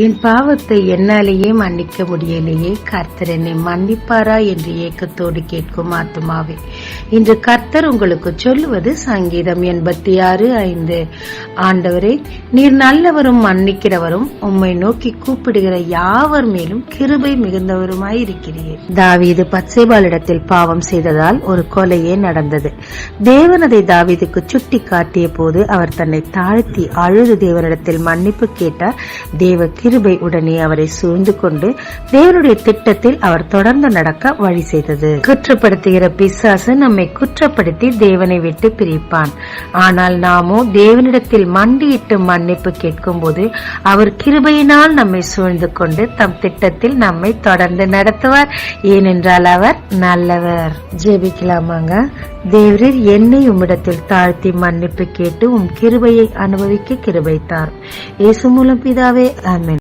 என் பாவத்தை என்னாலேயே மன்னிக்க முடியலையே, கர்த்தர் என்னை மன்னிப்பாரா என்று ஏக்கத்தோடு கேட்கும் ஆத்துமாவே, இன்று கர்த்தர் உங்களுக்கு சொல்லுவது சங்கீதம் 86:5. ஆண்டவரே, நீர் நல்லவரும் மன்னிக்கிறவரும், உம்மை நோக்கி கூப்பிடுகிற யாவர் மேலும் கிருபை மிகுந்தவருமாயிருக்கிறீர். தாவீது பத்சேபாளிடத்தில் பாவம் செய்ததால் ஒரு கொலையே நடந்தது. தேவன் அதை தாவீதுக்கு சுட்டி காட்டிய போது அவர் தன்னை தாழ்த்தி அழுது தேவனிடத்தில் மன்னிப்பு கேட்டார். தேவ கிருபை உடனே அவரை சூழ்ந்து கொண்டு தேவனுடைய திட்டத்தில் அவர் தொடர்ந்து நடக்க வழி செய்தது. குற்றப்படுத்துகிற பிசாசு நம்மை குற்றப்படுத்தி தேவனை விட்டு பிரிப்பான். ஆனால் நாமோ தேவனிடத்தில் மண்டியிட்டு மன்னிப்பு கேட்கும் போது அவர் கிருபையினால் நம்மை சூழ்ந்து கொண்டு தம் திட்டத்தில் நம்மை தொடர்ந்து நடத்துவார். ஏனென்றால் அவர் நல்லவர். ஜெபிக்கலாமாங்க. தேவரீர் என்னை உம்மிடத்தில் தாழ்த்தி மன்னிப்பு கேட்டு உம் கிருபையை அனுபவிக்க கிருபைத்தார். இயேசு மூலம் பிதாவே, ஆமென்.